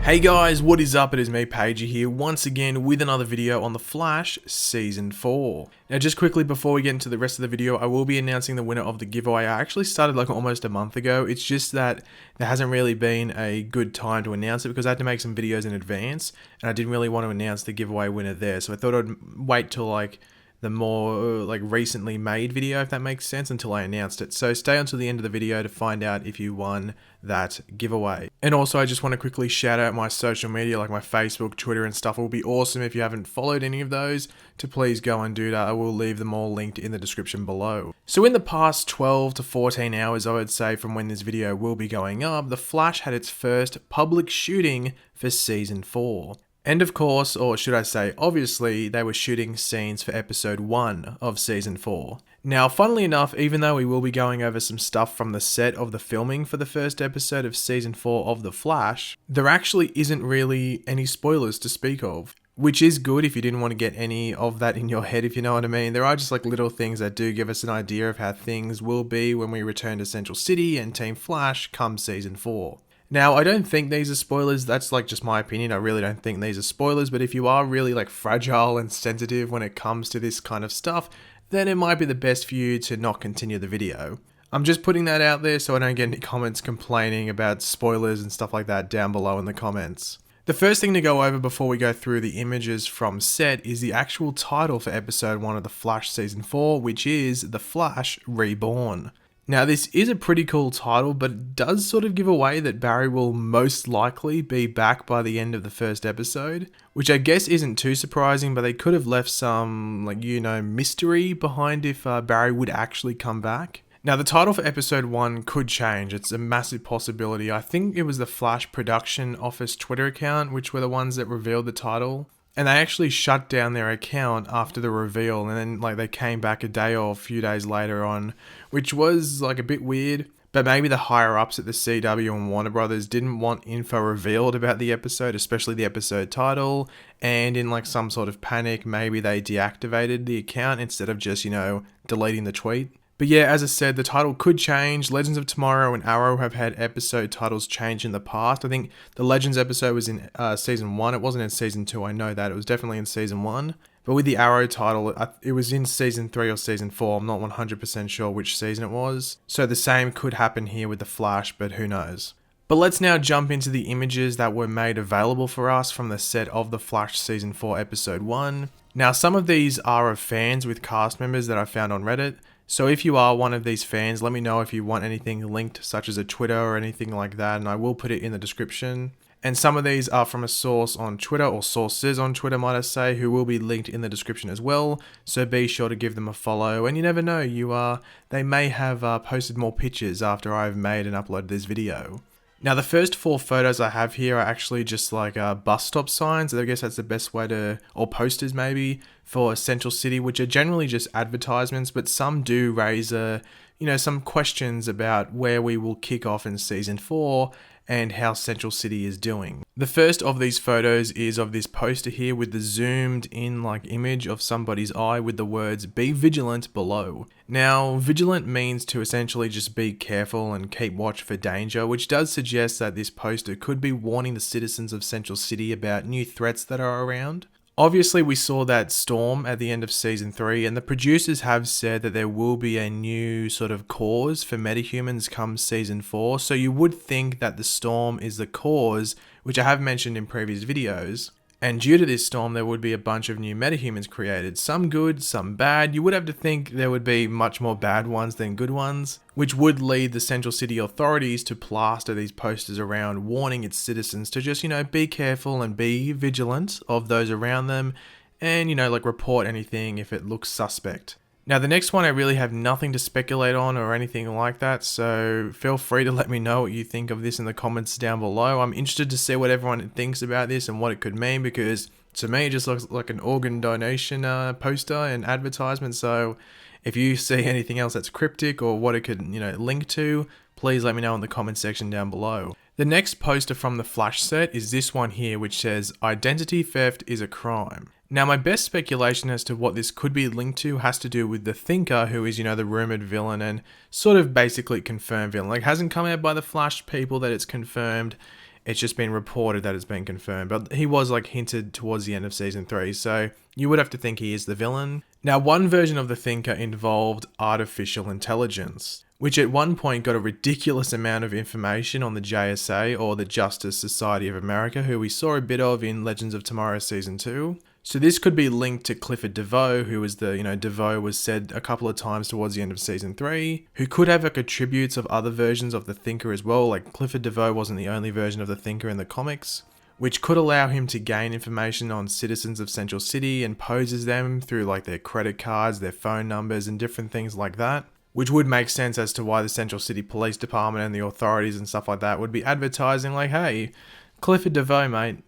Hey guys, what is up? It is me, Pagey here, once again with another video on The Flash Season 4. Now just quickly before we get into the rest of the video, I will be announcing the winner of the giveaway. I actually started like almost a month ago. It's just that there hasn't really been a good time to announce it because I had to make some videos in advance and I didn't really want to announce the giveaway winner there. So I thought I'd wait till like the more recently made video, if that makes sense, until I announced it. So stay until the end of the video to find out if you won that giveaway. And also I just want to quickly shout out my social media like my Facebook, Twitter and stuff. It will be awesome if you haven't followed any of those to please go and do that. I will leave them all linked in the description below. So in the past 12 to 14 hours, I would say, from when this video will be going up, The Flash had its first public shooting for Season 4. And of course, or should I say, obviously, they were shooting scenes for episode 1 of Season 4. Now, funnily enough, even though we will be going over some stuff from the set of the filming for the first episode of Season 4 of The Flash, there actually isn't really any spoilers to speak of. Which is good if you didn't want to get any of that in your head, if you know what I mean. There are just like little things that do give us an idea of how things will be when we return to Central City and Team Flash come Season 4. Now, I don't think these are spoilers, that's like just my opinion, I really don't think these are spoilers, but if you are really like fragile and sensitive when it comes to this kind of stuff, then it might be the best for you to not continue the video. I'm just putting that out there so I don't get any comments complaining about spoilers and stuff like that down below in the comments. The first thing to go over before we go through the images from set is the actual title for episode 1 of The Flash Season 4, which is The Flash Reborn. Now this is a pretty cool title, but it does sort of give away that Barry will most likely be back by the end of the first episode, which I guess isn't too surprising, but they could have left some, mystery behind if Barry would actually come back. Now the title for episode 1 could change, it's a massive possibility. I think it was the Flash Production Office Twitter account, which were the ones that revealed the title. And they actually shut down their account after the reveal, and then they came back a day or a few days later on, which was a bit weird. But maybe the higher ups at the CW and Warner Brothers didn't want info revealed about the episode, especially the episode title, and in some sort of panic, maybe they deactivated the account instead of just, deleting the tweet. But yeah, as I said, the title could change. Legends of Tomorrow and Arrow have had episode titles change in the past. I think the Legends episode was in Season 1. It wasn't in Season 2, I know that. It was definitely in Season 1. But with the Arrow title, it was in Season 3 or Season 4. I'm not 100% sure which season it was. So the same could happen here with The Flash, but who knows. But let's now jump into the images that were made available for us from the set of The Flash Season 4 Episode 1. Now, some of these are of fans with cast members that I found on Reddit. So if you are one of these fans, let me know if you want anything linked, such as a Twitter or anything like that, and I will put it in the description. And some of these are from a source on Twitter, or sources on Twitter, might I say, who will be linked in the description as well. So be sure to give them a follow, and you never know, they may have posted more pictures after I've made and uploaded this video. Now the first 4 photos I have here are actually just bus stop signs. I guess that's the best way to, or posters maybe, for Central City, which are generally just advertisements, but some do raise some questions about where we will kick off in Season 4 and how Central City is doing. The first of these photos is of this poster here with the zoomed in image of somebody's eye with the words "Be vigilant" below. Now, vigilant means to essentially just be careful and keep watch for danger, which does suggest that this poster could be warning the citizens of Central City about new threats that are around. Obviously, we saw that storm at the end of Season 3, and the producers have said that there will be a new sort of cause for metahumans come Season 4, so you would think that the storm is the cause, which I have mentioned in previous videos. And due to this storm, there would be a bunch of new metahumans created, some good, some bad. You would have to think there would be much more bad ones than good ones, which would lead the Central City authorities to plaster these posters around warning its citizens to just, be careful and be vigilant of those around them and, report anything if it looks suspect. Now the next one I really have nothing to speculate on or anything like that, so feel free to let me know what you think of this in the comments down below. I'm interested to see what everyone thinks about this and what it could mean, because to me it just looks like an organ donation poster and advertisement, so if you see anything else that's cryptic or what it could link to, please let me know in the comment section down below. The next poster from the Flash set is this one here, which says "Identity theft is a crime." Now, my best speculation as to what this could be linked to has to do with the Thinker, who is, the rumored villain and sort of basically confirmed villain. Hasn't come out by the Flash people that it's confirmed. It's just been reported that it's been confirmed, but he was like hinted towards the end of season 3, so you would have to think he is the villain. Now, one version of the Thinker involved artificial intelligence, which at one point got a ridiculous amount of information on the JSA, or the Justice Society of America, who we saw a bit of in Legends of Tomorrow season 2. So this could be linked to Clifford DeVoe, who was DeVoe was said a couple of times towards the end of season 3, who could have like attributes of other versions of the Thinker as well. Like Clifford DeVoe wasn't the only version of the Thinker in the comics, which could allow him to gain information on citizens of Central City and poses them through like their credit cards, their phone numbers, and different things like that. Which would make sense as to why the Central City Police Department and the authorities and stuff like that would be advertising like, hey, Clifford DeVoe, mate,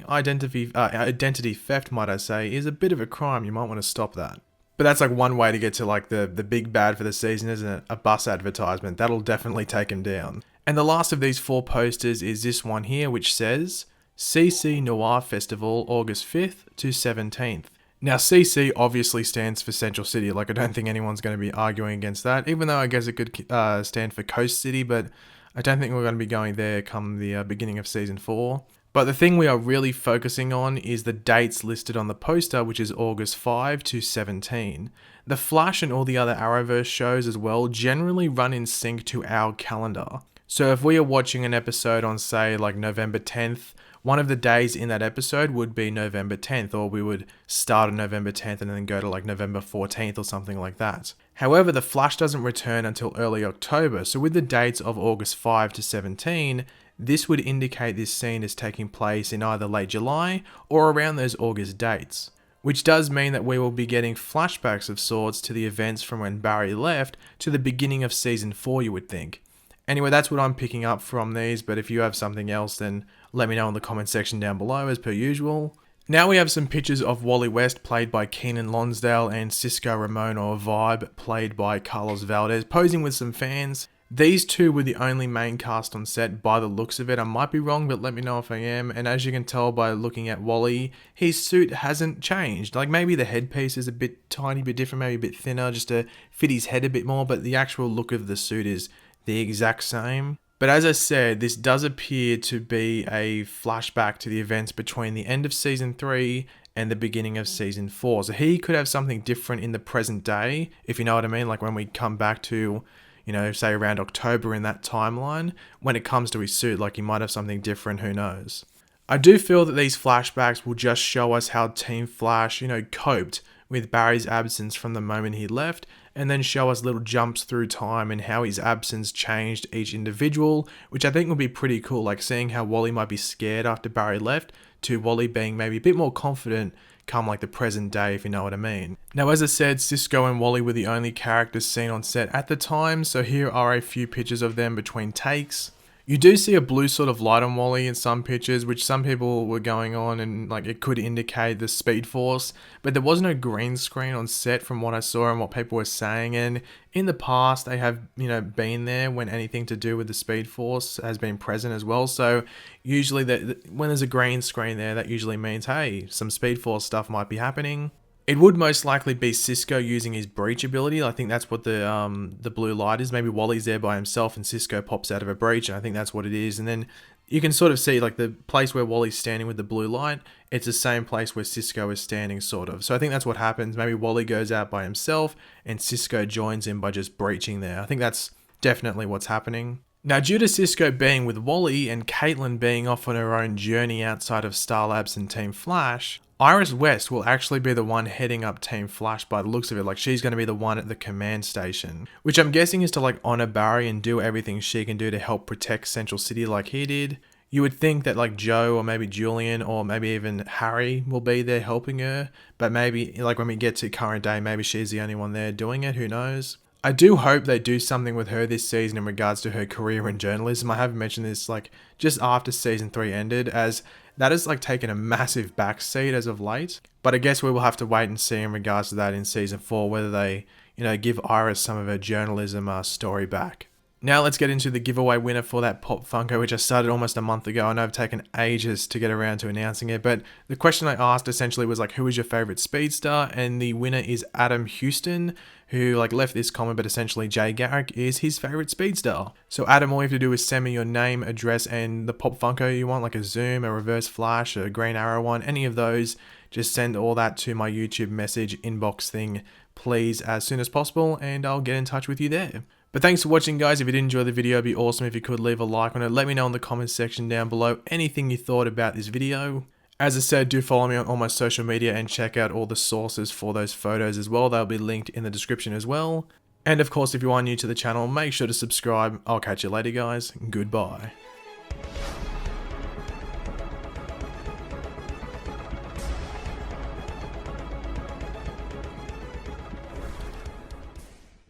identity theft, might I say, is a bit of a crime. You might want to stop that. But that's like one way to get to like the big bad for the season, isn't it? A bus advertisement. That'll definitely take him down. And the last of these 4 posters is this one here, which says CC Noir Festival, August 5th to 17th. Now, CC obviously stands for Central City. Like, I don't think anyone's going to be arguing against that, even though I guess it could stand for Coast City, but I don't think we're going to be going there come the beginning of season 4. But the thing we are really focusing on is the dates listed on the poster, which is August 5 to 17. The Flash and all the other Arrowverse shows as well generally run in sync to our calendar. So if we are watching an episode on, say, like November 10th, one of the days in that episode would be November 10th, or we would start on November 10th and then go to like November 14th or something like that. However, the Flash doesn't return until early October, so with the dates of August 5 to 17, this would indicate this scene is taking place in either late July or around those August dates. Which does mean that we will be getting flashbacks of sorts to the events from when Barry left to the beginning of season 4, you would think. Anyway, that's what I'm picking up from these, but if you have something else, then let me know in the comment section down below, as per usual. Now we have some pictures of Wally West, played by Keenan Lonsdale, and Cisco Ramon, or Vibe, played by Carlos Valdez, posing with some fans. These two were the only main cast on set by the looks of it. I might be wrong, but let me know if I am. And as you can tell by looking at Wally, his suit hasn't changed. Like, maybe the headpiece is a tiny bit different, maybe a bit thinner, just to fit his head a bit more, but the actual look of the suit is the exact same. But as I said, this does appear to be a flashback to the events between the end of season 3 and the beginning of season 4. So he could have something different in the present day, if you know what I mean, like when we come back to, say around October in that timeline, when it comes to his suit, like he might have something different, who knows. I do feel that these flashbacks will just show us how Team Flash, coped with Barry's absence from the moment he left, and then show us little jumps through time and how his absence changed each individual, which I think would be pretty cool, like seeing how Wally might be scared after Barry left, to Wally being maybe a bit more confident come like the present day, if you know what I mean. Now, as I said, Cisco and Wally were the only characters seen on set at the time, so here are a few pictures of them between takes. You do see a blue sort of light on Wally in some pictures, which some people were going on and like it could indicate the Speed Force, but there was no green screen on set from what I saw and what people were saying. And in the past, they have, been there when anything to do with the Speed Force has been present as well. So usually when there's a green screen there, that usually means, hey, some Speed Force stuff might be happening. It would most likely be Cisco using his breach ability. I think that's what the blue light is. Maybe Wally's there by himself and Cisco pops out of a breach, and I think that's what it is. And then you can sort of see like the place where Wally's standing with the blue light, it's the same place where Cisco is standing, sort of. So I think that's what happens. Maybe Wally goes out by himself and Cisco joins him by just breaching there. I think that's definitely what's happening. Now, due to Cisco being with Wally and Caitlin being off on her own journey outside of Star Labs and Team Flash, Iris West will actually be the one heading up Team Flash by the looks of it. Like, she's going to be the one at the command station, which I'm guessing is to like honor Barry and do everything she can do to help protect Central City like he did. You would think that like Joe or maybe Julian or maybe even Harry will be there helping her, but maybe like when we get to current day, maybe she's the only one there doing it, who knows. I do hope they do something with her this season in regards to her career in journalism. I haven't mentioned this like just after season 3 ended, as that has like taken a massive backseat as of late. But I guess we will have to wait and see in regards to that in season 4, whether they, give Iris some of her journalism story back. Now let's get into the giveaway winner for that Pop Funko, which I started almost a month ago. I know I've taken ages to get around to announcing it, but the question I asked essentially was like, who is your favorite speedster? And the winner is Adam Houston, who like left this comment, but essentially Jay Garrick is his favorite speedster. So Adam, all you have to do is send me your name, address, and the pop Funko you want, like a zoom, a reverse flash, a green arrow one, any of those. Just send all that to my YouTube message inbox thing, please, as soon as possible, and I'll get in touch with you there. But thanks for watching, guys. If you did enjoy the video, it'd be awesome if you could leave a like on it. Let me know in the comments section down below anything you thought about this video. As I said, do follow me on all my social media and check out all the sources for those photos as well. They'll be linked in the description as well. And of course, if you are new to the channel, make sure to subscribe. I'll catch you later, guys. Goodbye.